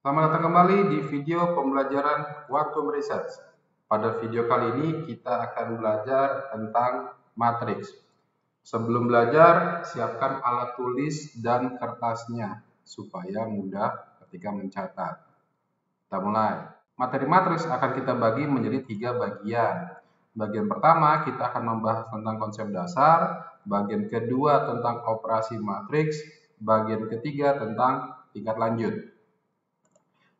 Selamat datang kembali di video pembelajaran Quantum Research. Pada video kali ini kita akan belajar tentang matriks. Sebelum belajar, siapkan alat tulis dan kertasnya supaya mudah ketika mencatat. Kita mulai. Materi matriks akan kita bagi menjadi 3 bagian. Bagian pertama kita akan membahas tentang konsep dasar, bagian kedua tentang operasi matriks, bagian ketiga tentang tingkat lanjut.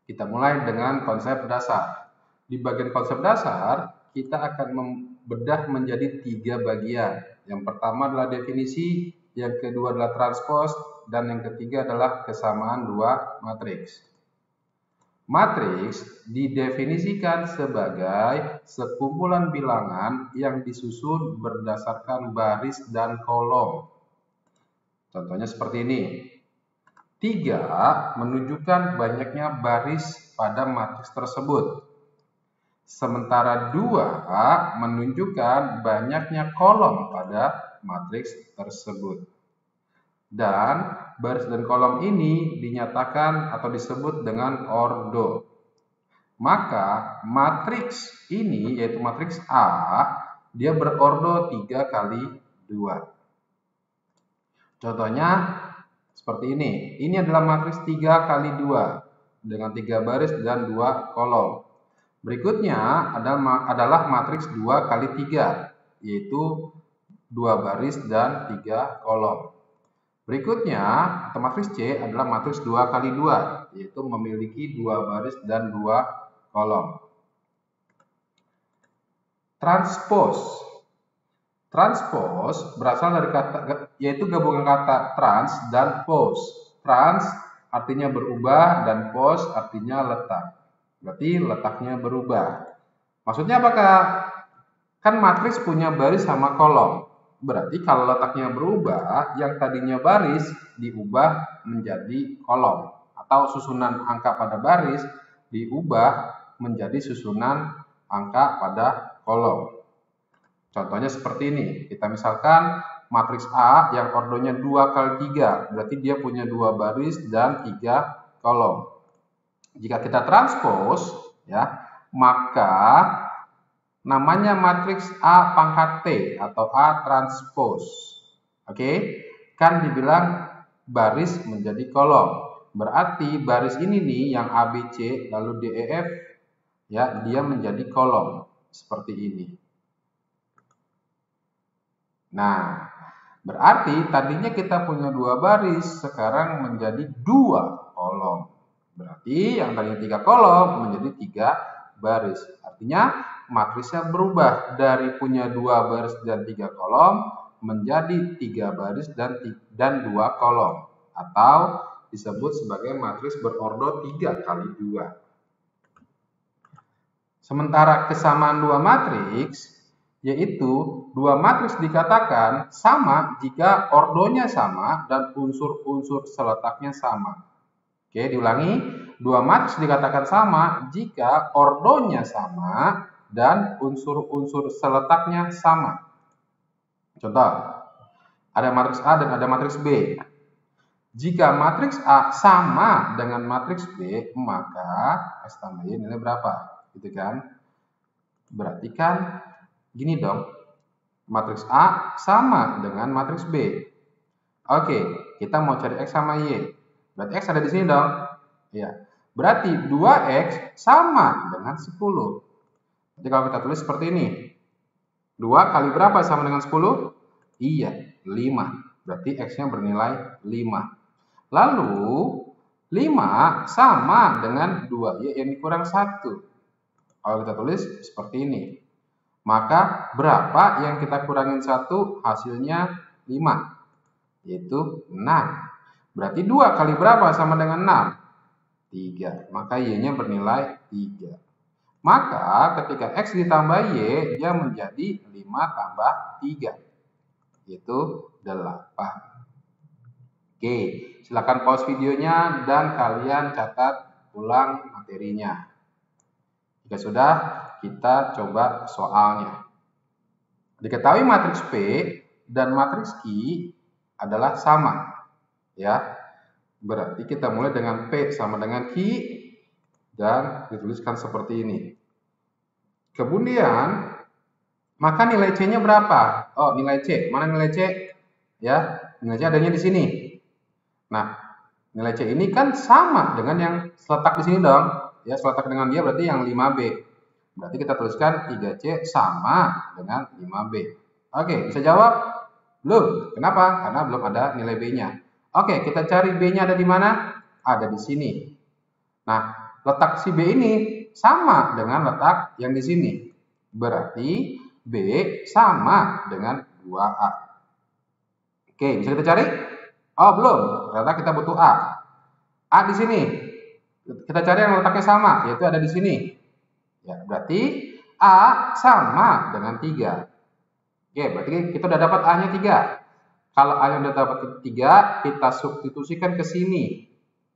Kita mulai dengan konsep dasar. Di bagian konsep dasar, kita akan membedah menjadi 3 bagian. Yang pertama adalah definisi, yang kedua adalah transpose, dan yang ketiga adalah kesamaan dua matriks. Matriks didefinisikan sebagai sekumpulan bilangan yang disusun berdasarkan baris dan kolom. Contohnya seperti ini. 3 menunjukkan banyaknya baris pada matriks tersebut. Sementara 2 menunjukkan banyaknya kolom pada matriks tersebut. Dan baris dan kolom ini dinyatakan atau disebut dengan ordo. Maka matriks ini yaitu matriks A, dia berordo 3 kali 2. Contohnya seperti ini. Ini adalah matriks 3 kali 2 dengan 3 baris dan 2 kolom. Berikutnya adalah matriks 2 kali 3 yaitu 2 baris dan 3 kolom. Berikutnya atau matriks C adalah matriks 2 kali 2 yaitu memiliki 2 baris dan 2 kolom. Transpose. Transpose berasal dari kata yaitu gabungan kata trans dan pose. Trans artinya berubah dan pose artinya letak. Berarti letaknya berubah. Maksudnya apakah? Kan matriks punya baris sama kolom. Berarti kalau letaknya berubah, yang tadinya baris diubah menjadi kolom. Atau susunan angka pada baris diubah menjadi susunan angka pada kolom. Contohnya seperti ini. Kita misalkan matriks A yang ordonya 2 kali 3. Berarti dia punya 2 baris dan 3 kolom. Jika kita transpose, ya, maka namanya matriks A pangkat T atau A transpose. Oke, kan dibilang baris menjadi kolom. Berarti baris ini nih yang ABC lalu DEF, ya, dia menjadi kolom seperti ini. Nah, berarti tadinya kita punya 2 baris, sekarang menjadi 2 kolom. Berarti yang tadinya 3 kolom menjadi 3 baris. Artinya matriksnya berubah dari punya 2 baris dan 3 kolom menjadi 3 baris dan 2 kolom. Atau disebut sebagai matriks berordo 3 kali 2. Sementara kesamaan 2 matriks yaitu 2 matriks dikatakan sama jika ordonya sama dan unsur-unsur seletaknya sama. Oke, diulangi. 2 matriks dikatakan sama jika ordonya sama dan unsur-unsur seletaknya sama. Contoh, ada matriks A dan ada matriks B. Jika matriks A sama dengan matriks B, maka X tambah Y nilai berapa? Gitu kan? Berarti kan gini dong, matriks A sama dengan matriks B. Oke, kita mau cari X sama Y. Berarti X ada di sini dong. Ya. Berarti 2X sama dengan 10. Jadi kalau kita tulis seperti ini. 2 kali berapa sama dengan 10? Iya, 5. Berarti X-nya bernilai 5. Lalu, 5 sama dengan 2Y yang dikurang 1. Kalau kita tulis seperti ini. Maka berapa yang kita kurangin 1 hasilnya 5, yaitu 6. Berarti 2 kali berapa sama dengan 6? 3. Maka Y-nya bernilai 3. Maka ketika X ditambah Y, dia menjadi 5 tambah 3, yaitu 8. Oke, silakan pause videonya dan kalian catat ulang materinya. Jika sudah, kita coba soalnya. Diketahui matriks P dan matriks Q adalah sama, ya. Berarti kita mulai dengan P sama dengan Q, dan dituliskan seperti ini. Kemudian, maka nilai C-nya berapa? Oh, nilai C. Mana nilai C? Ya, nilai C adanya di sini. Nah, nilai C ini kan sama dengan yang seletak di sini dong. Ya, seletak dengan dia berarti yang 5B. Berarti kita tuliskan 3C sama dengan 5B. Oke, bisa jawab? Belum. Kenapa? Karena belum ada nilai B-nya. Oke, kita cari B-nya ada di mana? Ada di sini. Nah, letak si B ini sama dengan letak yang di sini. Berarti B sama dengan 2A. Oke, bisa kita cari? Oh, belum. Ternyata kita butuh A. A di sini. Kita cari yang letaknya sama, yaitu ada di sini. Ya, berarti A sama dengan 3. Oke, berarti kita udah dapat A-nya 3. Kalau A-nya udah dapat 3, kita substitusikan ke sini.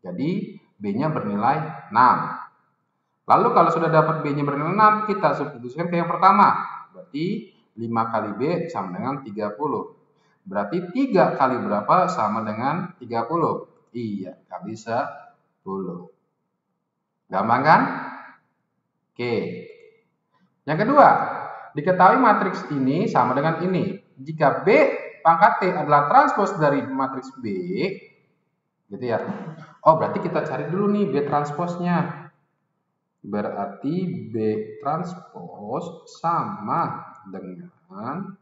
Jadi, B-nya bernilai 6. Lalu kalau sudah dapat B-nya bernilai 6, kita substitusikan ke yang pertama. Berarti 5 kali B sama dengan 30. Berarti 3 kali berapa sama dengan 30? Iya, kali 10. Gampang kan? Oke. Yang kedua, diketahui matriks ini sama dengan ini. Jika B pangkat T adalah transpos dari matriks B, gitu ya. Oh, berarti kita cari dulu nih B transposnya. Berarti B transpos sama dengan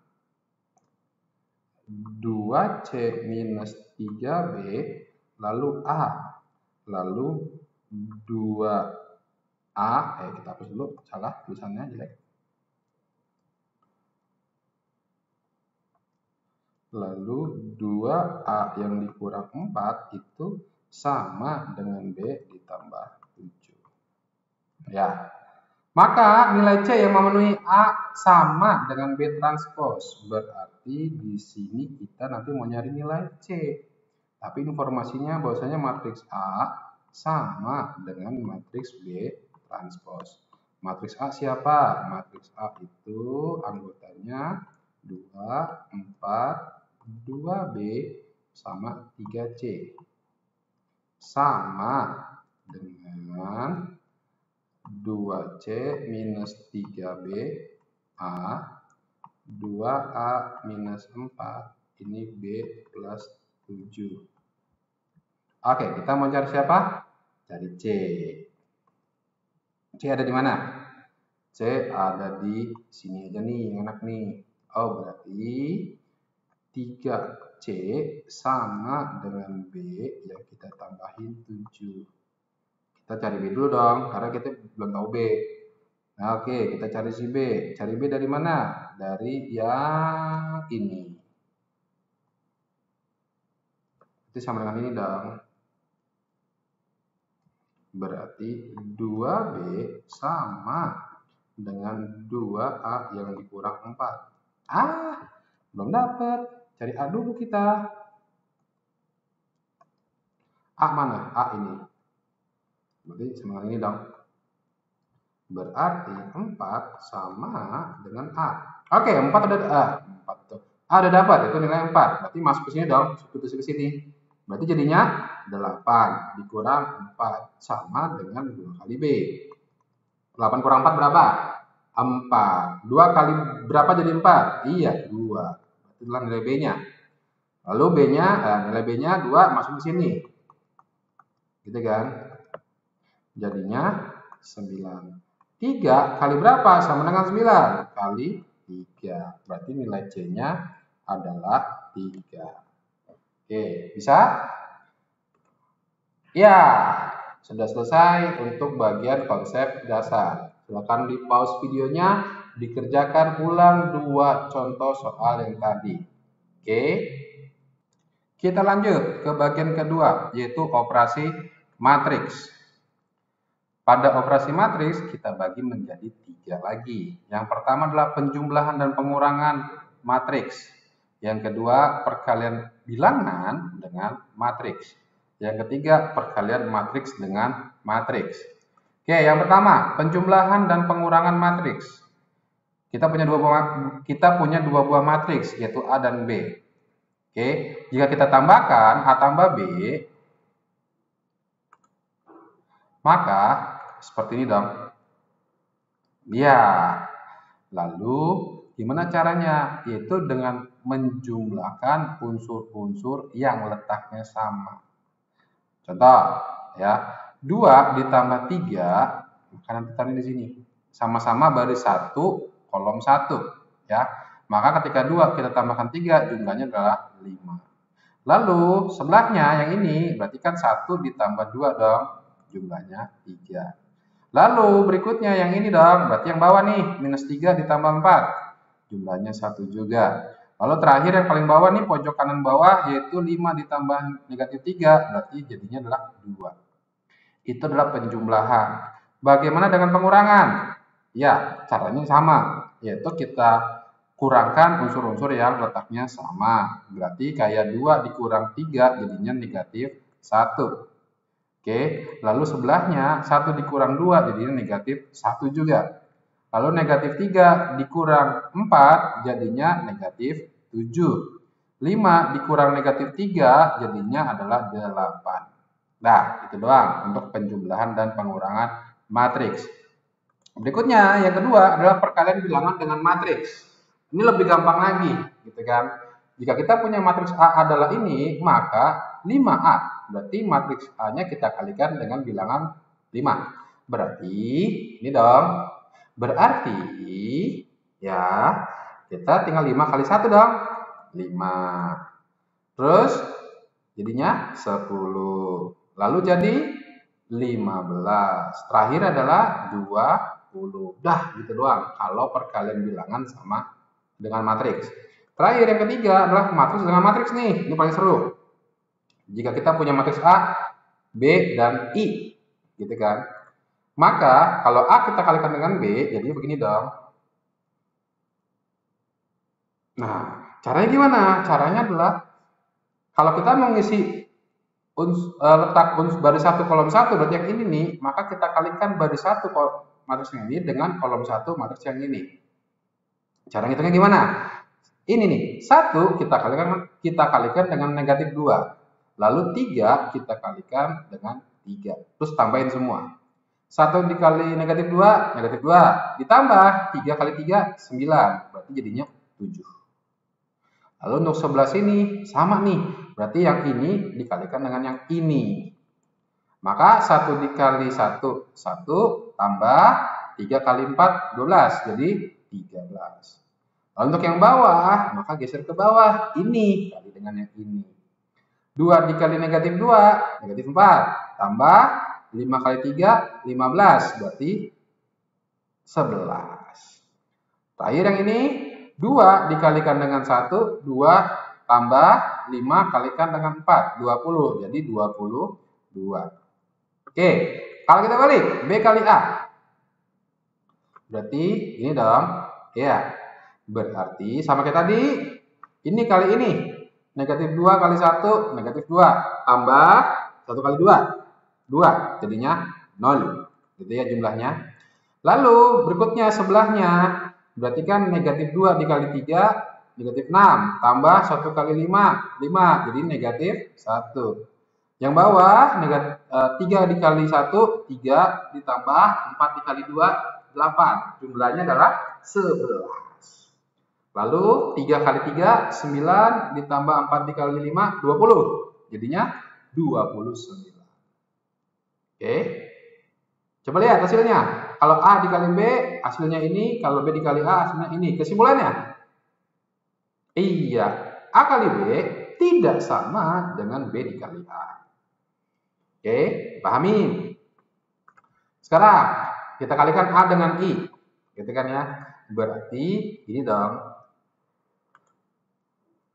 2C minus 3B, lalu A, lalu 2A, kita hapus dulu, salah tulisannya jelek. Lalu 2A yang dikurang 4 itu sama dengan B ditambah 7. Ya, maka nilai C yang memenuhi A sama dengan B transpos. Berarti di sini kita nanti mau nyari nilai C. Tapi informasinya bahwasanya matriks A sama dengan matriks B transpos. Matriks A siapa? Matriks A itu anggotanya 2, 4, 2B sama 3C. Sama dengan 2C minus 3B A, 2A minus 4, ini B plus 7. Oke, kita mau cari siapa? Cari C. C ada di mana? C ada di sini aja nih, yang enak nih. Oh, berarti 3C sama dengan B yang kita tambahin 7. Kita cari B dulu dong, karena kita belum tahu B. Nah, oke, kita cari si B. Cari B dari mana? Dari yang ini. Itu sama dengan ini dong. Berarti 2B sama dengan 2A yang dikurang 4. Belum dapat. Cari A dulu kita. A mana? A ini. Berarti sama dengan ini dong. Berarti 4 sama dengan A. Oke, 4 ada A. 4 tuh. A udah dapat, itu nilai 4. Berarti masuk ke sini dong, substitusi ke sini. Berarti jadinya 8 dikurang 4 sama dengan 2 kali B. 8 kurang 4 berapa? 4. 2 kali berapa jadi 4? Iya, 2. Itulah nilai B-nya. Lalu B-nya, nilai B-nya 2 masuk ke sini. Gitu kan? Jadinya 9. 3 kali berapa? Sama dengan 9 kali 3. Berarti nilai C-nya adalah 3. Oke, bisa? Ya, sudah selesai untuk bagian konsep dasar. Silakan di pause videonya, dikerjakan ulang 2 contoh soal yang tadi. Oke. Kita lanjut ke bagian kedua, yaitu operasi matriks. Pada operasi matriks, kita bagi menjadi 3 lagi. Yang pertama adalah penjumlahan dan pengurangan matriks. Yang kedua, perkalian bilangan dengan matriks. Yang ketiga, perkalian matriks dengan matriks. Oke, yang pertama, penjumlahan dan pengurangan matriks. Kita punya dua buah matriks, yaitu A dan B. Oke, jika kita tambahkan A tambah B, maka seperti ini dong. Ya, lalu gimana caranya? Yaitu dengan menjumlahkan unsur-unsur yang letaknya sama. Contoh, ya, 2 ditambah 3, karena kita di sini, sama-sama baris 1, kolom 1, ya. Maka ketika 2 kita tambahkan 3, jumlahnya adalah 5. Lalu sebelahnya yang ini, berarti kan 1 ditambah 2 dong, jumlahnya 3. Lalu berikutnya yang ini dong, berarti yang bawah nih, minus 3 ditambah 4, jumlahnya 1 juga. Lalu terakhir yang paling bawah nih, pojok kanan bawah, yaitu 5 ditambah negatif 3, berarti jadinya adalah 2. Itu adalah penjumlahan. Bagaimana dengan pengurangan? Ya, caranya sama, yaitu kita kurangkan unsur-unsur yang letaknya sama. Berarti kayak 2 dikurang 3 jadinya negatif 1. Oke, lalu sebelahnya 1 dikurang 2 jadinya negatif 1 juga. Lalu negatif 3 dikurang 4 jadinya negatif 7. 5 dikurang negatif 3 jadinya adalah 8. Nah, itu doang untuk penjumlahan dan pengurangan matriks. Berikutnya, yang kedua adalah perkalian bilangan dengan matriks. Ini lebih gampang lagi, gitu kan. Jika kita punya matriks A adalah ini, maka 5A. Berarti matriks A-nya kita kalikan dengan bilangan 5. Berarti, ini dong. Berarti, ya, kita tinggal 5 kali 1 dong. 5. Terus, jadinya 10. Lalu jadi 15. Terakhir adalah 20. Dah, gitu doang. Kalau perkalian bilangan sama dengan matriks. Terakhir yang ketiga adalah matriks dengan matriks nih. Ini paling seru. Jika kita punya matriks A, B, dan I, gitu kan. Maka kalau A kita kalikan dengan B, jadi begini dong. Nah, caranya gimana? Caranya adalah kalau kita mengisi letak baris 1 kolom 1 berarti yang ini nih, maka kita kalikan baris 1 matriks ini dengan kolom 1 matriks yang ini. Cara ngitungnya gimana? Ini nih, 1 kita kalikan dengan negatif 2. Lalu 3 kita kalikan dengan 3. Terus tambahin semua. 1 dikali negatif 2, negatif 2. Ditambah 3 kali 3, 9. Berarti jadinya 7. Lalu untuk sebelah sini, sama nih. Berarti yang ini dikalikan dengan yang ini. Maka 1 dikali 1, 1. Tambah 3 kali 4, 12. Jadi 13. Lalu untuk yang bawah, maka geser ke bawah. Ini kali dengan yang ini. 2 dikali negatif 2, negatif 4. Tambah 5 kali 3, 15. Berarti 11. Terakhir yang ini, 2 dikalikan dengan 1, 2 tambah 5 kalikan dengan 4, 20. Jadi 22. Oke, kalau kita balik, B kali A. Berarti ini dong. Ya, berarti sama kayak tadi. Ini kali ini. Negatif 2 kali 1, negatif 2. Tambah 1 kali 2. 2, jadinya 0. Gitu ya jumlahnya. Lalu berikutnya sebelahnya. Berarti kan negatif 2 dikali 3, negatif 6. Tambah 1 kali 5, 5. Jadi negatif 1. Yang bawah, 3 dikali 1, 3. Ditambah 4 dikali 2, 8. Jumlahnya adalah 11. Lalu 3 kali 3, 9. Ditambah 4 dikali 5, 20. Jadinya 29. Oke. Coba lihat hasilnya. Kalau A dikali B, hasilnya ini. Kalau B dikali A, hasilnya ini. Kesimpulannya? Iya. A kali B tidak sama dengan B dikali A. Oke, pahami. Sekarang, kita kalikan A dengan I. Gitu kan ya. Berarti ini dong.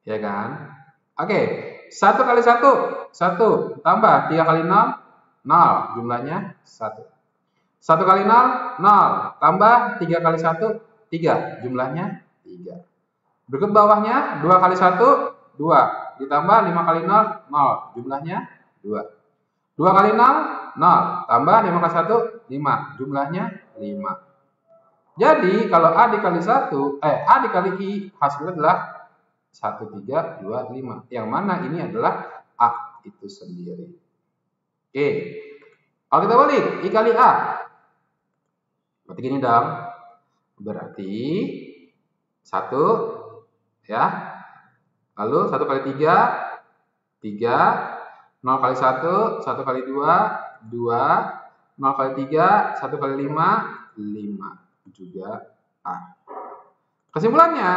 Ya kan? Oke. 1 kali 1. 1. Tambah 3 kali 0. 0. Jumlahnya 1. 1 kali 0, 0. Tambah 3 kali 1, 3. Jumlahnya 3. Berikut bawahnya 2 kali 1, 2. Ditambah 5 kali 0, 0. Jumlahnya 2. 2 kali 0, 0. Tambah 5 kali 1, 5. Jumlahnya 5. Jadi kalau A dikali 1, A dikali I, hasilnya adalah 1, 3, 2, 5. Yang mana ini adalah A itu sendiri. Oke. Kalau kita balik, I kali A. Berarti gini dong. Berarti 1 ya. Lalu 1 kali 3, 3. 0 kali 1, 1 kali 2, 2. 0 kali 3, 1 kali 5, 5. Juga A. Kesimpulannya,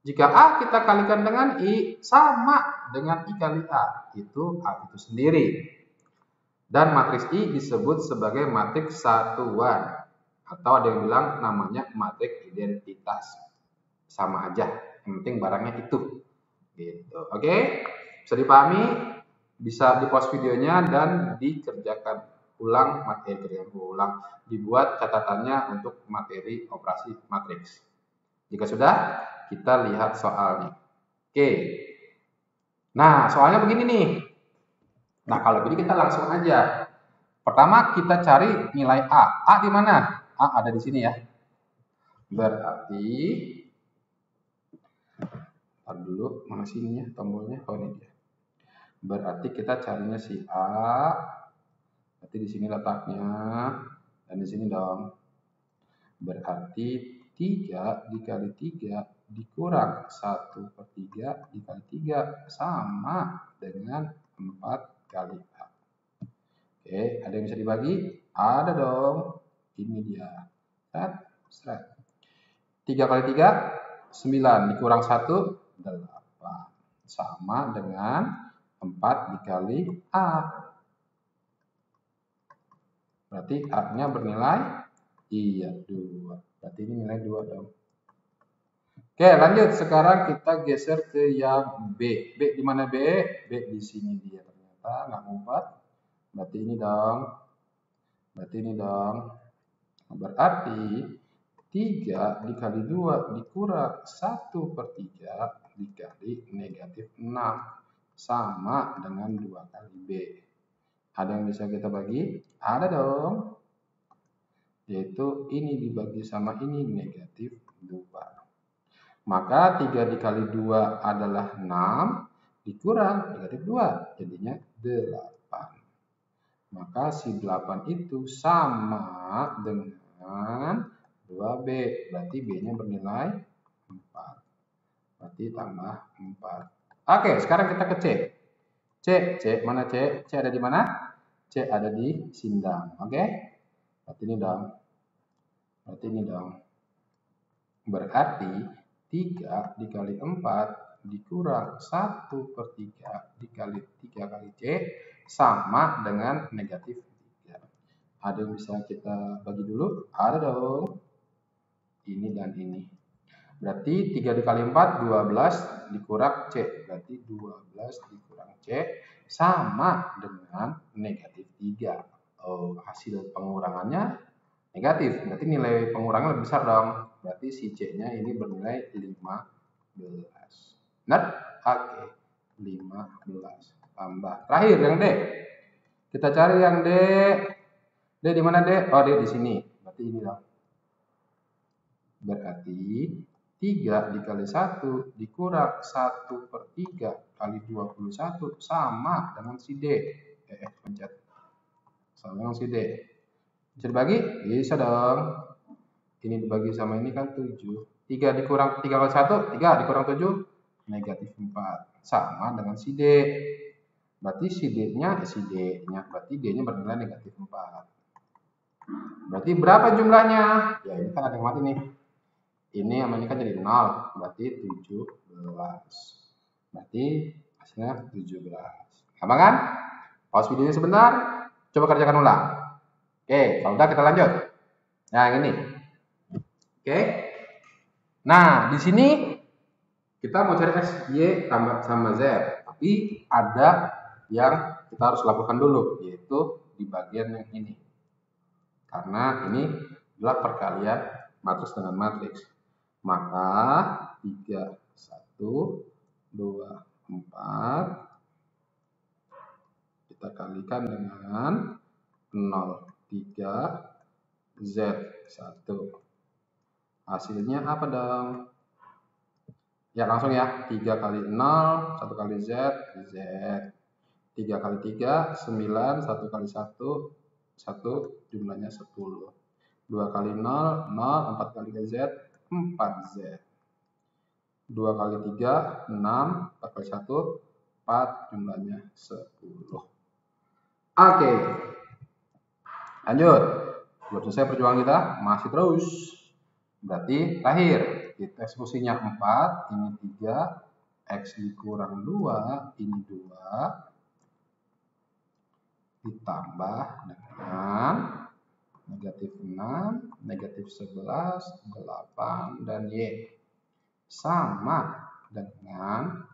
jika A kita kalikan dengan I sama dengan I kali A. Itu A itu sendiri. Dan matriks I disebut sebagai matriks satuan. Atau ada yang bilang namanya matriks identitas. Sama aja, yang penting barangnya itu. Gitu. Oke? Bisa dipahami? Bisa di-pause videonya dan dikerjakan ulang, dibuat catatannya untuk materi operasi matriks. Jika sudah, kita lihat soalnya. Oke. Nah, soalnya begini nih. Nah, kalau begini kita langsung aja. Pertama kita cari nilai A. A di mana? A ada di sini ya. Berarti tar dulu, mana sininya tombolnya? Oh, ini dia. Berarti kita carinya si A. Berarti di sini letaknya dan di sini dong. Berarti 3 dikali 3 dikurang 1/3 dikali 3 sama dengan 4 kali A. Oke, ada yang bisa dibagi? Ada dong. Ini dia. 3 kali 3, 9 dikurang 1, 8. Sama dengan 4 dikali A. Berarti A-nya bernilai? Iya, 2. Berarti ini nilai 2 dong. Oke, lanjut. Sekarang kita geser ke yang B. B di mana B? B di sini dia ternyata, nggak ngumpet. Berarti ini dong. Berarti ini dong. Berarti 3 dikali 2 dikurang 1/3 dikali negatif 6. Sama dengan 2 kali B. Ada yang bisa kita bagi? Ada dong. Yaitu ini dibagi sama ini negatif 2. Maka 3 dikali 2 adalah 6 dikurang negatif 2. Jadinya 8. Maka si 8 itu sama dengan 2B. Berarti B-nya bernilai 4. Berarti tambah 4. Oke, sekarang kita ke C. C mana C? C ada di mana? C ada di Sindang. Oke? Berarti ini dong. Berarti 3 dikali 4 dikurang 1/3 dikali 3 kali C sama dengan negatif 3. Ada yang bisa kita bagi dulu? Ada dong. Ini dan ini. Berarti 3 dikali 4, 12 dikurang C. Berarti 12 dikurang C sama dengan negatif 3. Oh, hasil pengurangannya negatif. Berarti nilai pengurangan lebih besar dong. Berarti si C-nya ini bernilai 15. Benar? Oke. 15. Tambah. Terakhir yang D. Kita cari yang D. D di mana D? Oh, D di sini. Berarti ini dong. Berarti 3 dikali 1 dikurang 1/3 kali 21 sama dengan si D. Pencet. Sama dengan si D. Bisa dibagi? Bisa dong. Ini dibagi sama ini kan 7. 3 dikurang 3 kali 1, 3 dikurang 7, negatif 4. Sama dengan si D. Berarti si D-nya, berarti D-nya bernilai negatif 4. Berarti berapa jumlahnya? Ya ini kan ada yang mati nih. Ini sama ini kan jadi 0, berarti 17. Berarti hasilnya 17. Gampang kan? Pause videonya sebentar, coba kerjakan ulang. Oke, kalau udah kita lanjut. Nah, yang ini. Oke. Nah, di sini kita mau cari X, Y tambah sama Z. Tapi ada yang kita harus lakukan dulu, yaitu di bagian yang ini. Karena ini adalah perkalian matriks dengan matriks. Maka 3, 1, 2, 4 kita kalikan dengan 0,3 Z1. Hasilnya apa dong? Ya langsung ya, 3 kali 0, 1 kali Z, Z. 3 kali 3, 9, 1 kali 1, 1, jumlahnya 10. 2 kali 0, 0, 4 kali Z, 4Z. 2 kali 3, 6, 4 kali 1, 4, jumlahnya 10. Oke. Lanjut. Belum selesai perjuangan kita, masih terus. Berarti terakhir, kita eksekusinya 4, ini 3, X dikurang 2, ini 2, ditambah dengan negatif 6, negatif 11, 8, dan Y. Sama dengan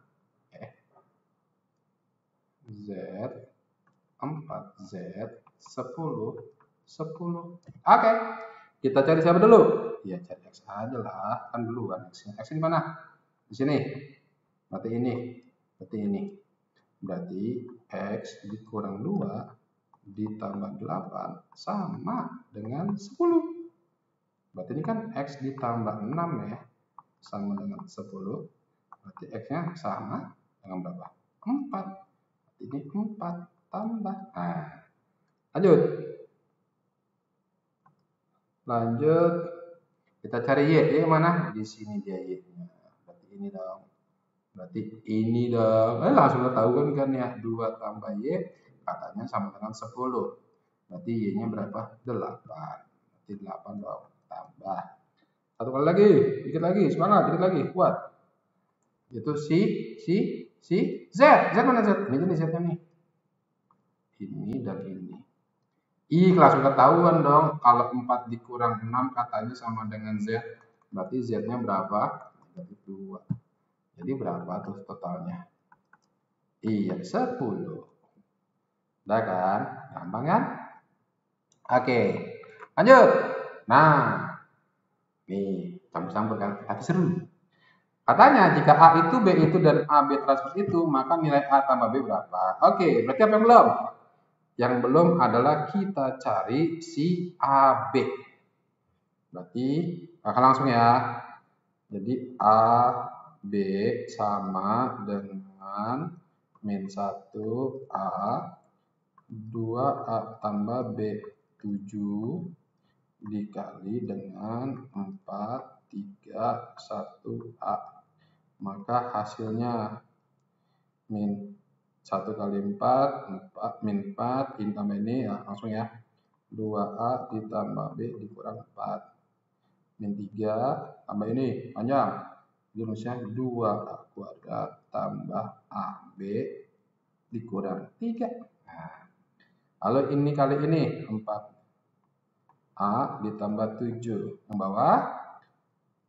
Z, 4Z, 10, 10. Oke, kita cari siapa dulu? Ya cari X aja lah, kan duluan X. X di mana? Di sini. Berarti ini. Berarti ini. Berarti X dikurang 2 ditambah 8 sama dengan 10. Berarti ini kan X ditambah 6 ya. Sama dengan 10. Berarti X-nya sama dengan berapa? 4. Ini 4 tambah. Nah, lanjut. Kita cari Y. Y mana? Di sini dia Y-nya. Berarti ini dong. Berarti ini dong. Langsung ketahuan kan ya. 2 tambah Y katanya sama dengan 10. Berarti Y-nya berapa? 8. Berarti 8 dong. Tambah. Satu kali lagi. Dikit lagi. Semangat. Dikit lagi. Kuat. Itu Z. Z mana Z? Ini Z-nya nih. Ini dan ini. Langsung ketahuan dong. Kalau 4 dikurang 6 katanya sama dengan Z. Berarti Z-nya berapa? Negatif 2. Jadi berapa tuh totalnya? 10. Udah kan? Gampang kan? Oke. Lanjut. Nah. Nih, campur-campur kan? Tapi seru. Katanya jika A itu, B itu, dan AB transpose itu, maka nilai A tambah B berapa? Oke, berarti apa yang belum? Yang belum adalah kita cari si AB. Berarti akan langsung ya. Jadi AB sama dengan min 1A 2A tambah B 7 dikali dengan 4, 3, 1A. Maka hasilnya min 1 kali 4, min 4, ini tambah ini ya, langsung ya. 2A ditambah B dikurang 4. Min 3, tambah ini, panjang. Jadi rumusnya 2A kuadrat tambah AB dikurang 3. Nah, lalu ini kali ini, 4A ditambah 7. Yang bawah,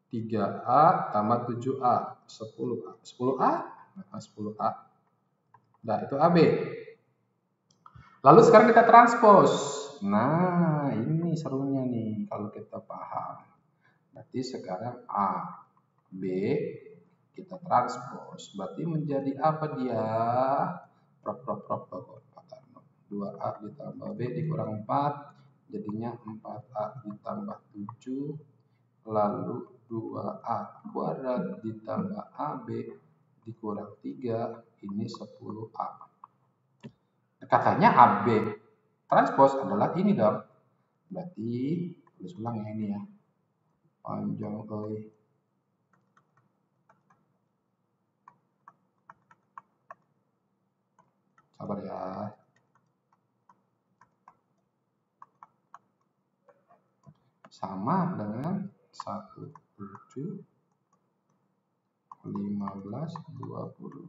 3A tambah 7A, 10A. 10A? Nah, 10A. Nah, itu AB. Lalu sekarang kita transpose. Nah, ini serunya nih kalau kita paham. Berarti sekarang A, B, kita transpose. Berarti menjadi apa dia? 2A ditambah B dikurang 4. Jadinya 4A ditambah 7. Lalu 2A kuadrat ditambah AB dikurang 3. Ini 10A. Katanya AB transpose adalah ini dong. Berarti tulis ulang ya ini ya. Panjang kali. Sabar ya. Sama dengan 1, 7, 15, 20.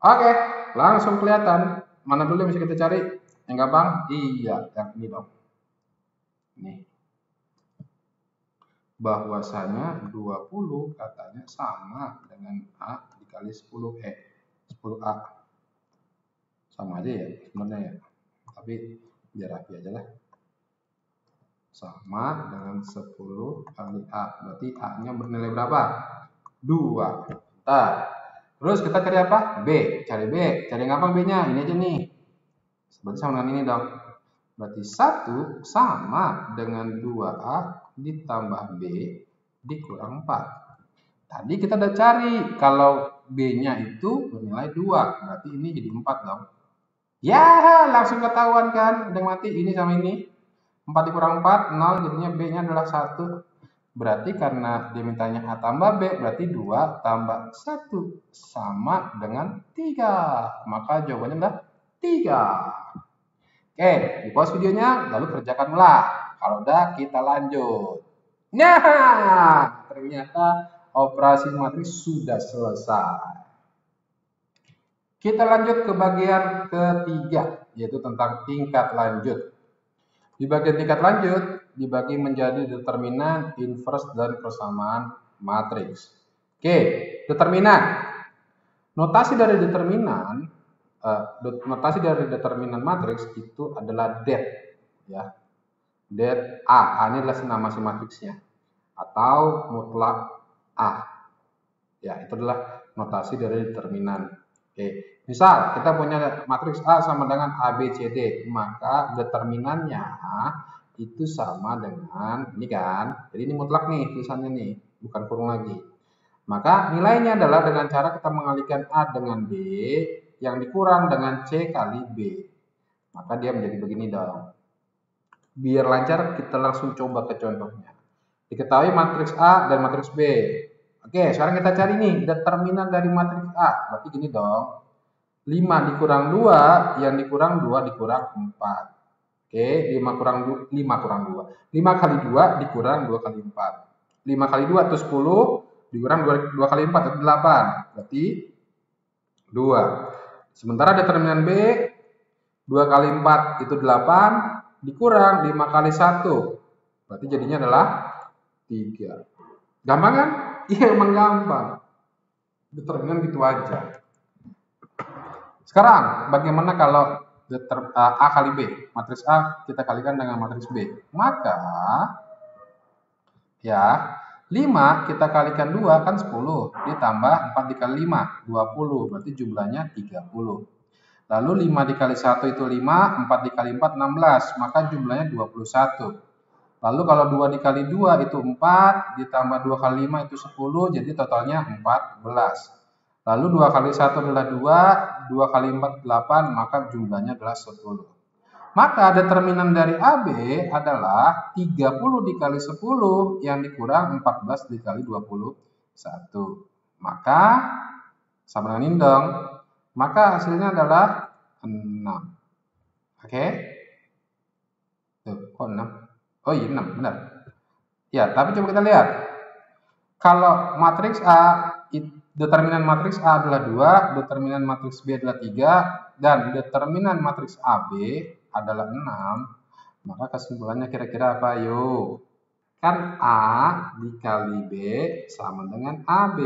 Oke, langsung kelihatan. Mana dulu yang bisa kita cari? Yang gampang? Iya, yang ini dong. Nih. Bahwasanya 20 katanya sama dengan A dikali 10. 10A. Sama aja ya sebenarnya ya. Tapi biar rapi aja lah. Sama dengan 10 kali A. Berarti A-nya bernilai berapa? 2. Nah, terus kita cari apa? B. Cari B. Cari yang apa B-nya? Ini aja nih. Berarti sama dengan ini dong. Berarti 1 sama dengan 2A ditambah B dikurang 4. Tadi kita udah cari. Kalau B-nya itu bernilai 2. Berarti ini jadi 4 dong. Ya, langsung ketahuan kan. Udah mati ini sama ini. 4 dikurang 4, 0, jadinya B-nya adalah 1. Berarti karena dimintanya A tambah B, berarti 2 tambah 1 sama dengan 3. Maka jawabannya adalah 3. Oke, di pause videonya, lalu kerjakanlah. Kalau udah, kita lanjut. Nah, ternyata operasi matriks sudah selesai. Kita lanjut ke bagian ketiga, yaitu tentang tingkat lanjut. Di bagian tingkat lanjut, dibagi menjadi determinan, inverse, dan persamaan matriks. Oke, determinan. Notasi dari determinan matriks itu adalah det, ya. Det A ini adalah nama si matriksnya, atau mutlak A. Ya, itu adalah notasi dari determinan. Oke, misal kita punya matriks A sama dengan A, B, C, D, maka determinannya itu sama dengan ini kan. Jadi ini mutlak nih tulisannya nih, bukan kurung lagi. Maka nilainya adalah dengan cara kita mengalihkan A dengan B yang dikurang dengan C kali B. Maka dia menjadi begini dong. Biar lancar kita langsung coba ke contohnya. Diketahui matriks A dan matriks B. Oke, sekarang kita cari nih determinan dari matriks A. Berarti gini dong. 5 dikurang 2, yang dikurang 2 dikurang 4. Oke, 5 kurang 2. 5 kali 2 dikurang 2 kali 4. 5 kali 2 itu 10, dikurang 2 kali 4 itu 8. Berarti 2. Sementara determinan B, 2 kali 4 itu 8, dikurang 5 kali 1. Berarti jadinya adalah 3. Gampang kan? Iya, emang gampang. Determinan gitu aja. Sekarang, bagaimana kalau A kali B? Matriks A kita kalikan dengan matriks B. Maka, ya, 5 kita kalikan 2 kan 10. Ditambah 4 dikali 5, 20. Berarti jumlahnya 30. Lalu 5 dikali 1 itu 5, 4 dikali 4, 16. Maka jumlahnya 21. Lalu kalau 2 dikali 2 itu 4, ditambah 2 kali 5 itu 10, jadi totalnya 14. Lalu 2 kali 1 adalah 2, 2 kali 4 8, maka jumlahnya adalah 10. Maka determinan dari AB adalah 30 dikali 10 yang dikurang 14 dikali 21. Maka sama dengan ini dong. Maka hasilnya adalah 6. Oke? Tuh, kok 6? Oh iya 6, benar. Ya, tapi coba kita lihat. Kalau matriks A, determinan matriks A adalah 2, determinan matriks B adalah 3, dan determinan matriks AB adalah 6, maka kesimpulannya kira-kira apa? Yuk. Kan A dikali B sama dengan AB.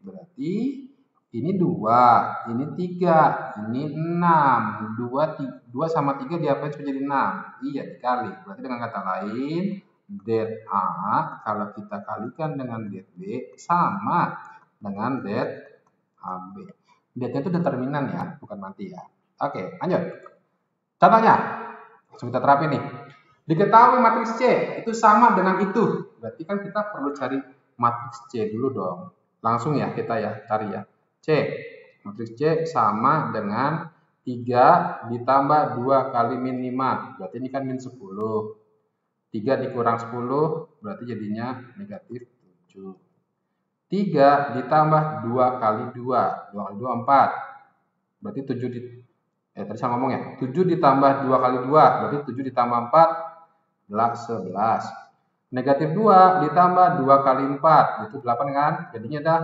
Berarti ini 2, ini 3, ini 6. 2 sama 3 diapain supaya jadi 6? Iya, dikali. Berarti dengan kata lain, det A kalau kita kalikan dengan det B sama dengan det AB. Det-nya itu determinan ya, bukan mati ya. Oke, lanjut. Contohnya, langsung kita terapin nih. Diketahui matriks C itu sama dengan itu. Berarti kan kita perlu cari matriks C dulu dong. Langsung ya kita ya cari ya. C. Matriks C sama dengan 3 ditambah 2 kali min 5. Berarti ini kan min 10. 3 dikurang 10 berarti jadinya negatif 7. 3 ditambah 2 kali 2. 2 kali 2 4. Berarti 7 tadi saya ngomong ya. 7 ditambah 2 kali 2 berarti 7 ditambah 4 adalah 11. Negatif 2 ditambah 2 kali 4 itu 8 kan? Jadinya ada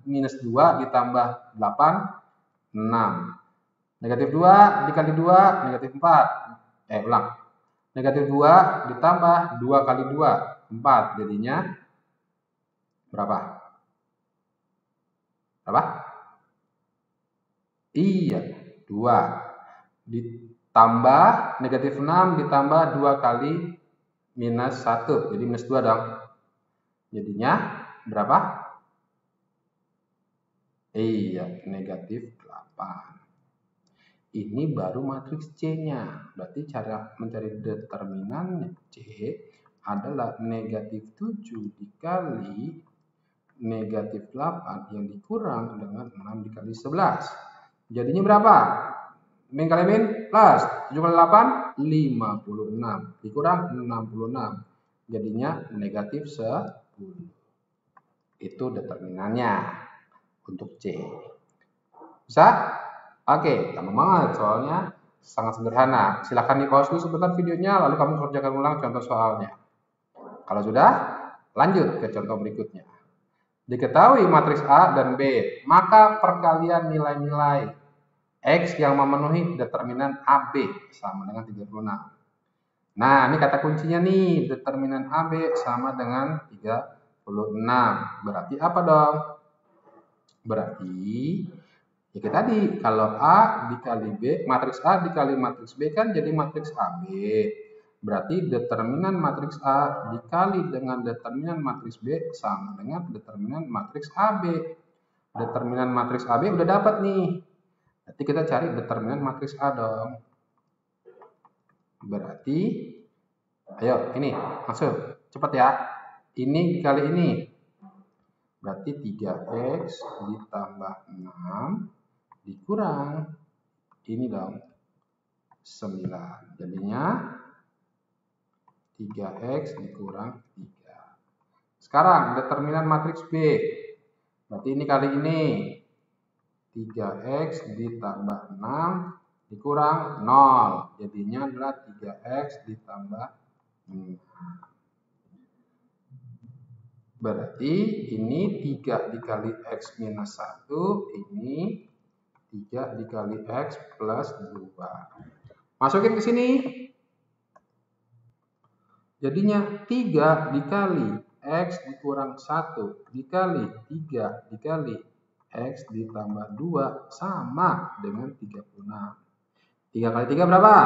minus 2 ditambah 8 6. Negatif 2 dikali 2 negatif 4. Ulang. Negatif 2 ditambah 2 kali 2, 4. Jadinya berapa? Berapa? Iya, 2. Ditambah negatif 6 ditambah 2 kali minus 1. Jadi minus 2 dong. Jadinya berapa? Iya, negatif 8. Ini baru matriks C-nya. Berarti cara mencari determinan C adalah negatif 7 dikali negatif 8 yang dikurang dengan 6 dikali 11. Jadinya berapa? Min kali min plus 7 kali 8 56. Dikurang 66. Jadinya negatif 10. Itu determinannya untuk C. Bisa? Oke, gampang banget soalnya sangat sederhana. Silahkan di-pause dulu sebentar videonya, lalu kamu kerjakan ulang contoh soalnya. Kalau sudah, lanjut ke contoh berikutnya. Diketahui matriks A dan B, maka perkalian nilai-nilai X yang memenuhi determinan AB sama dengan 36. Nah, ini kata kuncinya nih, determinan AB sama dengan 36. Berarti apa dong? Berarti ya kayak tadi, kalau A dikali B, matriks A dikali matriks B kan jadi matriks AB. Berarti determinan matriks A dikali dengan determinan matriks B sama dengan determinan matriks AB. Determinan matriks AB udah dapat nih. Berarti kita cari determinan matriks A dong. Berarti, ayo ini, masuk. Cepat ya. Ini dikali ini. Berarti 3X ditambah 6 dikurang ini dong 9. Jadinya 3X dikurang 3. Sekarang determinan matriks B. Berarti ini kali ini 3X ditambah 6 dikurang 0. Jadinya adalah 3X ditambah 6. Berarti ini 3 dikali X minus 1. Ini 3 dikali X plus 2. Masukin ke sini. Jadinya 3 dikali X dikurang 1 dikali 3 dikali X ditambah 2 sama dengan 36. 3 kali 3 berapa?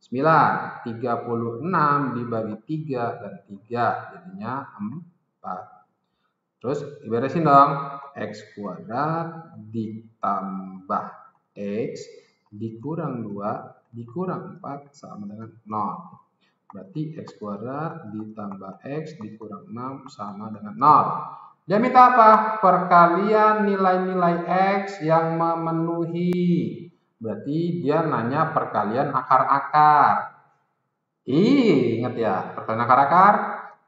9. 36 dibagi 3 dan 3. Jadinya 4. Terus diberesin dong. X kuadrat ditambah X dikurang 2 dikurang 4 sama dengan 0. Berarti X kuadrat ditambah X dikurang 6 sama dengan 0. Dia minta apa? Perkalian nilai-nilai X yang memenuhi. Berarti dia nanya perkalian akar-akar. Ingat ya, perkalian akar-akar.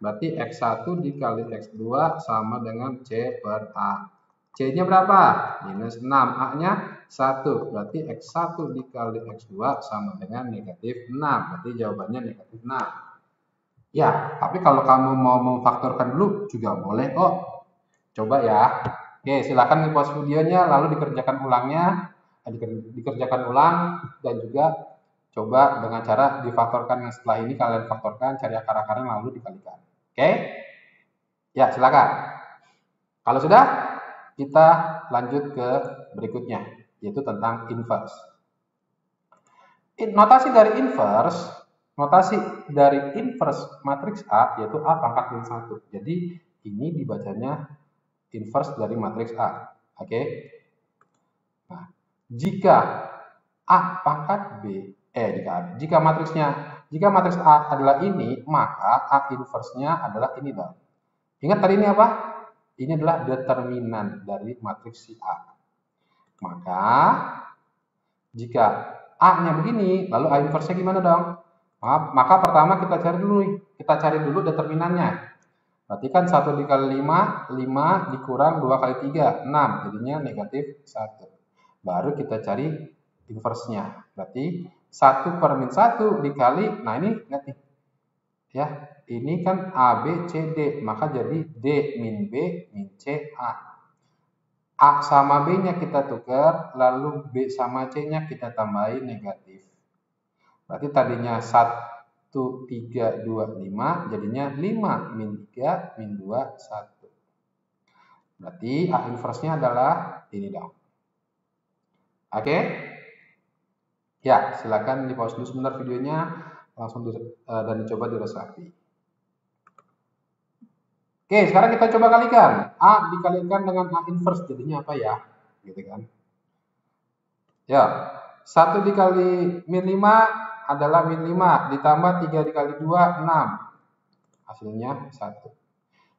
Berarti X1 dikali X2 sama dengan C per A. C-nya berapa? Minus 6. A-nya 1. Berarti X1 dikali X2 sama dengan negatif 6. Berarti jawabannya negatif 6. Ya, tapi kalau kamu mau memfaktorkan dulu juga boleh kok. Coba ya. Oke, silakan di-pause videonya lalu dikerjakan ulangnya. Dikerjakan ulang dan juga coba dengan cara difaktorkan yang setelah ini kalian faktorkan, cari akar-akarnya lalu dikalikan. Oke? Ya, silakan. Kalau sudah, kita lanjut ke berikutnya, yaitu tentang inverse. Notasi dari inverse matriks A yaitu A pangkat min 1. Jadi ini dibacanya inverse dari matriks A. Oke? Nah, jika A pangkat B, jika matriks A adalah ini, maka A inverse-nya adalah ini dong. Ingat tadi ini apa? Ini adalah determinan dari matriks si A. Maka jika A-nya begini, lalu A inverse-nya gimana dong? Maka pertama kita cari dulu determinannya. Berarti kan 1 dikali 5, 5 dikurang 2 kali 3, 6. Jadinya negatif 1. Baru kita cari inverse-nya. Berarti 1 per min 1 dikali, nah ini lihat nih. Ya, ini kan A, B, C, D. Maka jadi D min B min C, A. A sama B-nya kita tukar, lalu B sama C-nya kita tambahin negatif. Berarti tadinya 1, 3, 2, 5, jadinya 5 min 3 min 2, 1. Berarti A inverse-nya adalah ini dong. Oke? Ya, silakan di-pause dulu sebentar videonya, langsung dan dicoba diresapi. Oke, sekarang kita coba kalikan. A dikalikan dengan A inverse, jadinya apa ya? Gitu kan. Ya, 1 dikali min 5 adalah min 5, ditambah 3 dikali 2, 6. Hasilnya 1.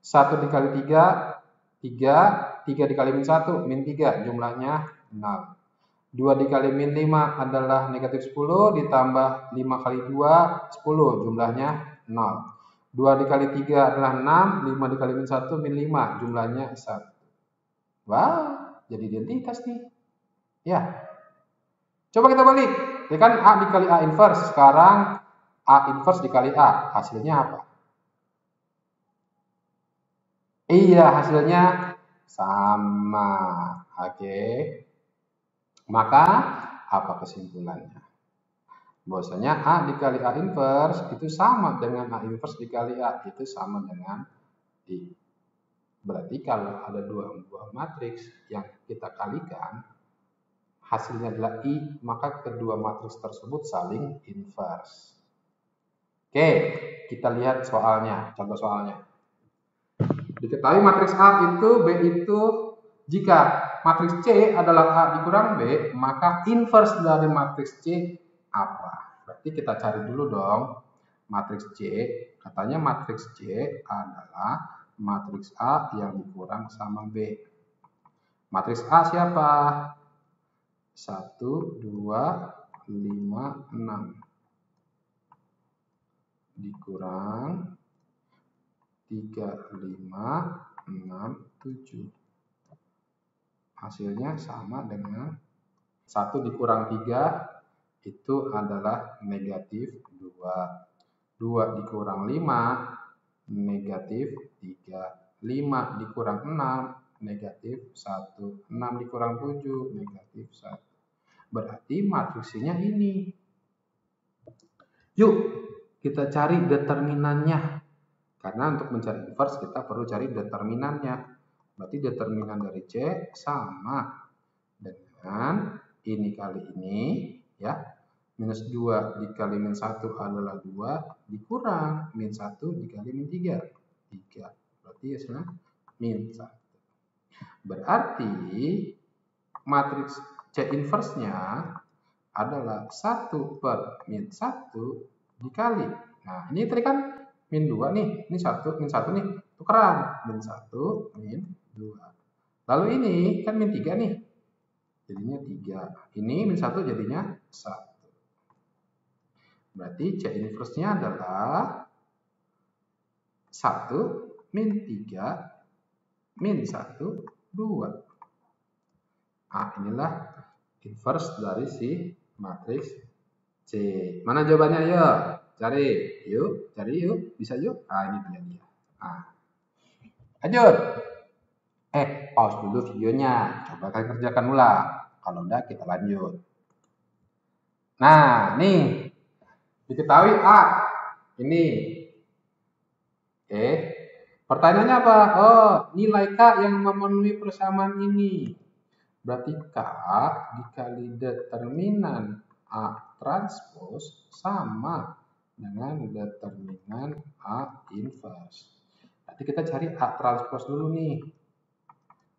1 dikali 3, 3 dikali min 1, min 3, jumlahnya 0. 2 dikali min 5 adalah negatif 10, ditambah 5 kali 2, 10, jumlahnya 0. 2 dikali 3 adalah 6, 5 dikali min 1, min 5, jumlahnya 1. Wah, jadi identitas nih. Ya. Coba kita balik. Ini kan A dikali A inverse, sekarang A inverse dikali A, hasilnya apa? Iya, hasilnya sama. Oke. Maka apa kesimpulannya? Bahwasanya A dikali A inverse itu sama dengan A inverse dikali A, itu sama dengan I. Berarti kalau ada dua buah matriks yang kita kalikan, hasilnya adalah I, maka kedua matriks tersebut saling inverse. Oke, kita lihat soalnya, contoh soalnya. Diketahui matriks A itu, B itu, jika matriks C adalah A dikurang B, maka inverse dari matriks C apa? Berarti kita cari dulu dong matriks C. Katanya matriks C adalah matriks A yang dikurang sama B. Matriks A siapa? 1, 2, 5, 6 dikurang 3, 5, 6, 7. Hasilnya sama dengan 1 dikurang 3 itu adalah negatif 2. 2 dikurang 5 negatif 3. 5 dikurang 6 negatif 1. 6 dikurang 7 negatif 1. Berarti matriksnya ini. Yuk kita cari determinannya. Karena untuk mencari inverse kita perlu cari determinannya. Berarti determinan dari C sama dengan ini kali ini, ya. Minus 2 dikali min 1 adalah 2, dikurang min 1 dikali min 3. 3. Berarti hasilnya min 1. Berarti matriks C inverse-nya adalah 1 per min 1 dikali. Nah, ini tadi kan min 2 nih, ini 1, min 1 nih, tukeran. Min 1, min 2. Lalu ini kan min 3 nih, jadinya 3. Ini min 1 jadinya 1. Berarti C inverse-nya adalah 1 min 3 min 1, 2. Nah, inilah inverse dari si matriks C. Mana jawabannya? Ayo, cari. Yuk, cari yuk. Bisa yuk? Ini dia. Nah. Lanjut. Pause dulu videonya. Coba kalian kerjakan ulang. Kalau udah, kita lanjut. Nah, nih. Diketahui A. Ini. Oke. Pertanyaannya apa? Oh, nilai K yang memenuhi persamaan ini. Berarti K dikali determinan A transpose sama dengan determinan A inverse. Nanti kita cari A transpose dulu nih.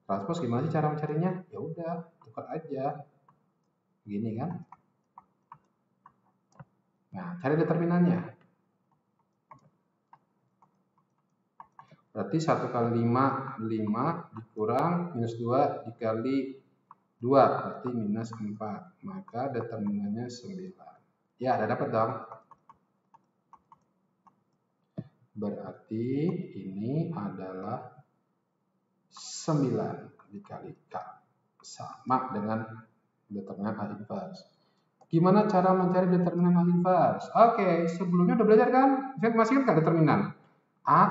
Transpose gimana sih cara mencarinya? Ya udah, tukar aja. Gini kan? Nah, cari determinannya. Berarti 1 kali 5, 5 dikurang minus 2 dikali 2, berarti minus 4. Maka determinannya 9. Ya, udah dapat dong. Berarti ini adalah 9 dikali K. Sama dengan determinan A inverse. Gimana cara mencari determinan A inverse? Oke, sebelumnya udah belajar kan? Masih ingat determinan? A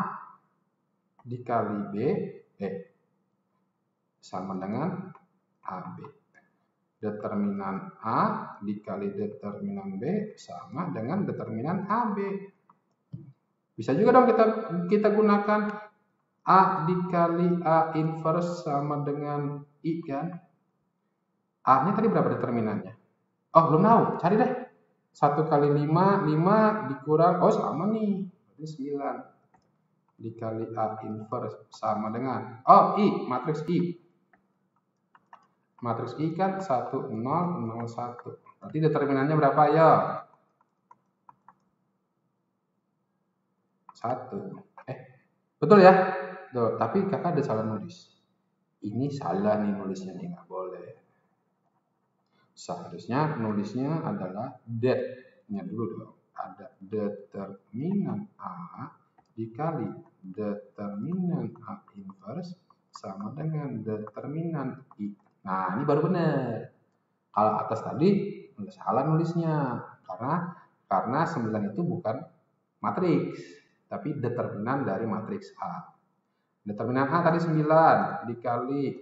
dikali B, sama dengan AB. Determinan A dikali determinan B sama dengan determinan AB. Bisa juga dong kita gunakan A dikali A inverse sama dengan I kan? A-nya tadi berapa determinannya? Oh, belum tahu. Cari deh. 1 kali 5, 5 dikurang, oh sama nih. Berarti 9. Dikali A inverse sama dengan, oh I, matriks I. Matriks I kan 1, 0, 0, 1. Berarti determinannya berapa ya? 1. Betul ya? Tuh, tapi kakak ada salah nulis. Ini salah nih nulisnya nih, nggak boleh. Seharusnya nulisnya adalah det-nya dulu dong. Ada determinan A dikali determinan A inverse sama dengan determinan I. Nah, ini baru benar. Kalau atas tadi salah nulisnya. Karena 9 itu bukan matriks, tapi determinan dari matriks A. Determinan A tadi 9 dikali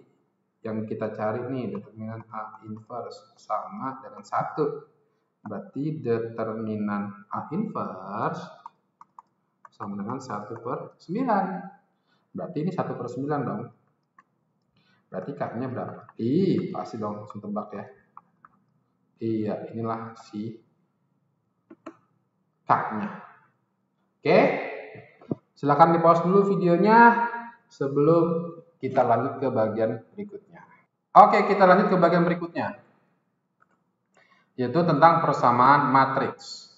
yang kita cari nih, determinan A inverse sama dengan 1. Berarti determinan A inverse sama dengan 1/9. Berarti ini 1/9 dong. Berarti K-nya berapa? Pasti dong, langsung tebak ya. Iya, inilah si K-nya. Oke, silakan di pause dulu videonya sebelum kita lanjut ke bagian berikutnya. Oke, kita lanjut ke bagian berikutnya, yaitu tentang persamaan matriks.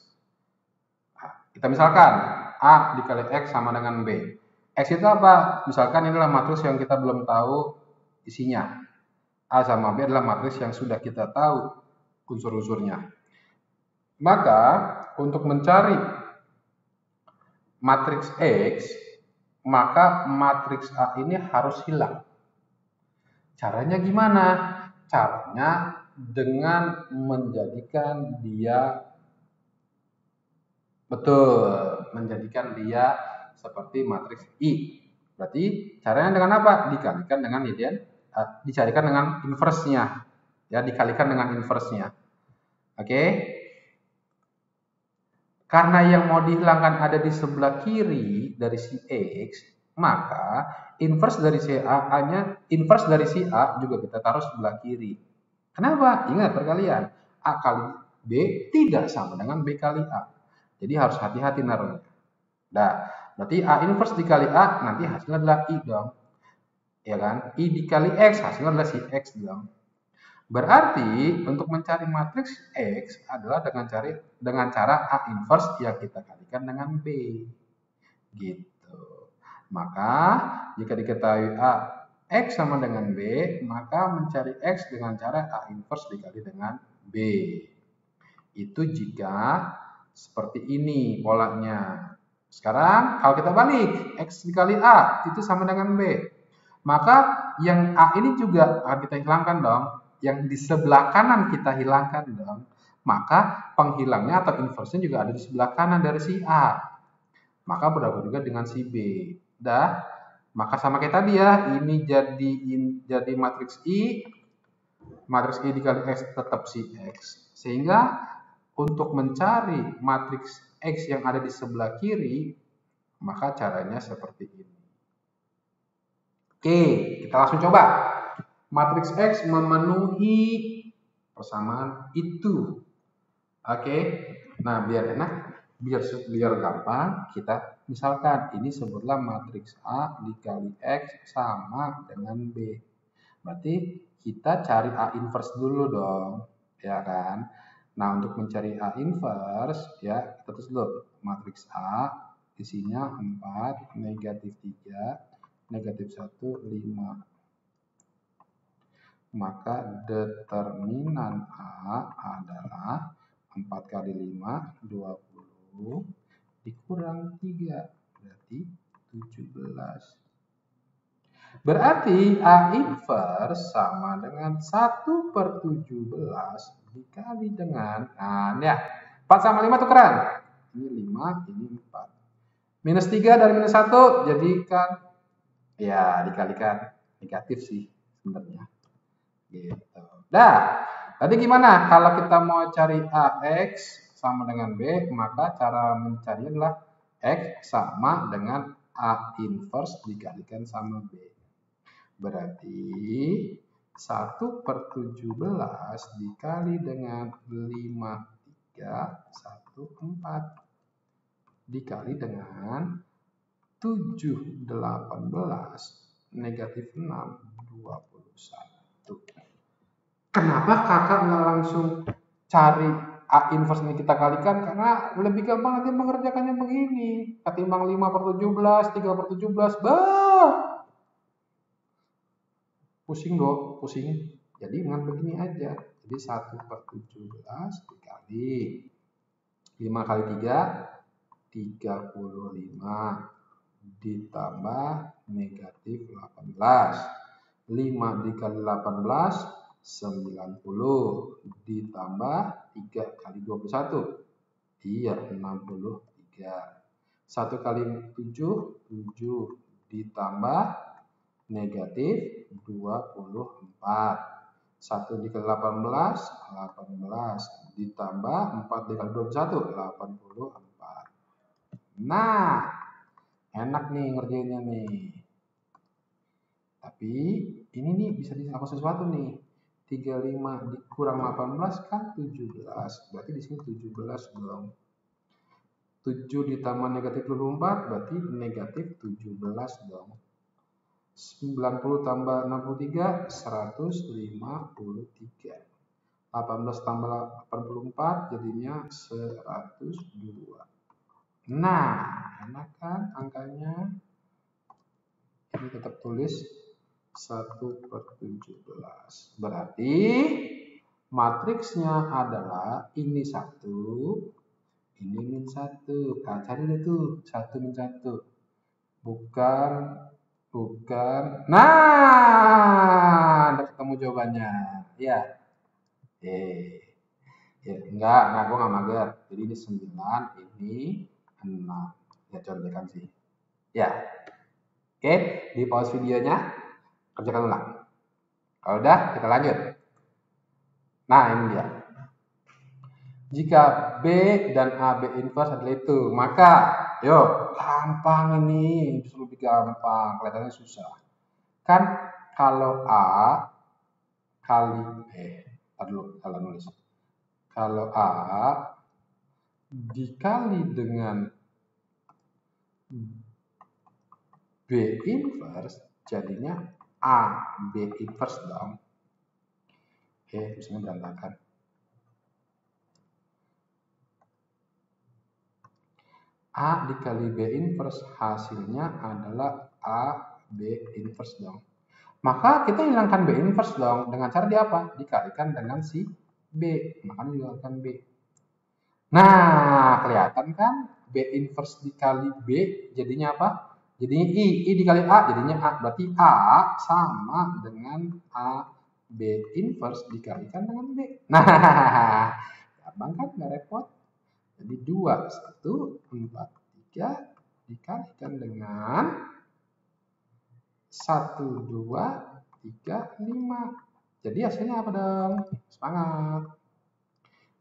Kita misalkan A dikali X sama dengan B. X itu apa? Misalkan inilah matriks yang kita belum tahu isinya. A sama B adalah matriks yang sudah kita tahu unsur-unsurnya. Maka untuk mencari matriks X, maka matriks A ini harus hilang. Caranya gimana? Caranya dengan menjadikan dia menjadikan dia seperti matriks I. Berarti caranya dengan apa? Dikalikan dengan dicarikan dengan inverse-nya. Ya, dikalikan dengan inverse-nya. Oke. Karena yang mau dihilangkan ada di sebelah kiri dari si X, maka inverse dari si A juga kita taruh sebelah kiri. Kenapa? Ingat perkalian. A kali B tidak sama dengan B kali A. Jadi harus hati-hati naruhnya. Nah, berarti A inverse dikali A, nanti hasilnya adalah I dong. Ya kan? I dikali X, hasilnya adalah si X dong. Berarti untuk mencari matriks X adalah dengan cara A inverse yang kita kalikan dengan B. Gitu. Maka jika diketahui A X sama dengan B, maka mencari X dengan cara A inverse dikali dengan B. Itu jika seperti ini polanya. Sekarang kalau kita balik, X dikali A itu sama dengan B. Maka yang A ini juga akan kita hilangkan dong. Yang di sebelah kanan kita hilangkan dong. Maka penghilangnya atau inverse-nya juga ada di sebelah kanan dari si A. Maka berlaku juga dengan si B. Maka sama kayak tadi ya, ini jadi matriks I dikali X tetap si X. Sehingga untuk mencari matriks X yang ada di sebelah kiri, maka caranya seperti ini. Oke, kita langsung coba. Matriks X memenuhi persamaan itu. Oke, nah biar enak, biar gampang, kita misalkan ini sebutlah matriks A dikali X sama dengan B. Berarti kita cari A inverse dulu dong, ya kan? Nah, untuk mencari A inverse, ya, kita tulis dulu. Matriks A, isinya 4, negatif 3, negatif 1, 5. Maka determinan A adalah 4 kali 5, 20, dikurang 3, berarti 17. Berarti A inverse sama dengan 1/17 dikali dengan, nah ya, 4 sama 5 tukeran. Ini 5, ini 4. Minus 3 dari minus 1 jadikan, ya dikalikan negatif sih sebenarnya. Gitu. Nah, tadi gimana? Kalau kita mau cari AX sama dengan B, maka cara mencari adalah X sama dengan A inverse dikalikan sama B. Berarti 1/17 dikali dengan 5,314 dikali dengan 7,18 negatif 6, 21. Kenapa kakak nggak langsung cari A inverse ini kita kalikan? Karena lebih gampang nanti mengerjakannya begini. Ketimbang 5/17, 3/17, pusing dong, pusing. Jadi dengan begini aja. Jadi 1/17 dikali 5 kali 3, 35 ditambah negatif 18. 5 dikali 18, 90 ditambah 3 kali 21. Iya, 63. 1 kali 7, 7 ditambah negatif 24. 1 dikali 18, 18 ditambah 4 dikali 21, 84. Nah, enak nih ngerjainnya nih. Tapi ini nih bisa dilakukan sesuatu nih. 35 dikurang 18 kan 17. Berarti di sini 17 dong. 7 ditambah negatif 24 berarti negatif 17 dong. 90 tambah 63, 153. 18 tambah 84 jadinya 102. Nah, enak kan angkanya? Ini tetap tulis 1/17. Berarti matriksnya adalah ini 1, ini min 1. Nah, cari deh tuh 1 min 1. Bukan. Nah, udah ketemu jawabannya. Ya. Ya, enggak, gue nggak mager. Jadi ini 9, ini 6. Ya, contekan sih. Ya. Oke, di pause videonya, kerjakan ulang. Kalau udah, kita lanjut. Nah, ini dia. Jika B dan AB inverse adalah itu, maka, yuk, gampang ini, justru lebih gampang, kelihatannya susah. Kan kalau A kali salah nulis. Kalau A dikali dengan B inverse, jadinya A B inverse dong. Oke, misalnya berantakan. A dikali B inverse hasilnya adalah A B inverse dong. Maka kita hilangkan B inverse dong. Dengan cara apa? Dikalikan dengan si B. Makanya hilangkan B. Nah, kelihatan kan? B inverse dikali B jadinya apa? Jadinya I dikali A jadinya A. Berarti A sama dengan A B inverse dikalikan dengan B. Nah, gampang kan? Nggak repot. Jadi 2, 1, 4, 3 dikalikan dengan 1, 2, 3, 5. Jadi hasilnya apa dong? Semangat.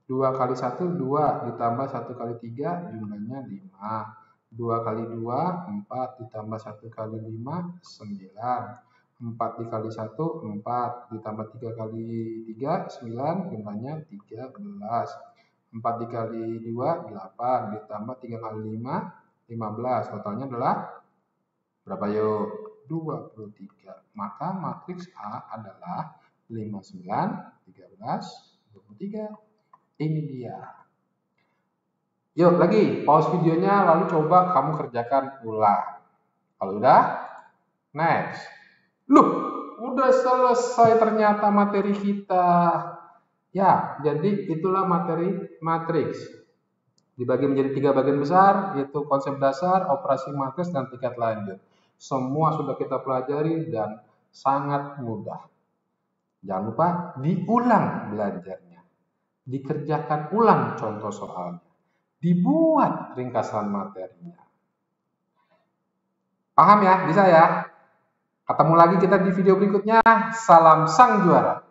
2 kali 1, 2 ditambah 1 kali 3 jumlahnya 5. 2 kali 2, 4 ditambah 1 kali 5, 9. 4 dikali 1, 4 ditambah 3 kali 3, 9 jumlahnya 13. 4 dikali 2, 8 ditambah 3 kali 5, 15. Totalnya adalah berapa yuk? 23. Maka matriks A adalah 59, 13, 23. Ini dia. Yuk lagi, pause videonya lalu coba kamu kerjakan ulang. Kalau udah, next. Loh, udah selesai ternyata materi kita. Ya, jadi itulah materi matriks. Dibagi menjadi 3 bagian besar, yaitu konsep dasar, operasi matriks, dan tingkat lanjut. Semua sudah kita pelajari dan sangat mudah. Jangan lupa diulang belajarnya. Dikerjakan ulang contoh soalnya. Dibuat ringkasan materinya. Paham ya? Bisa ya? Ketemu lagi kita di video berikutnya. Salam sang juara.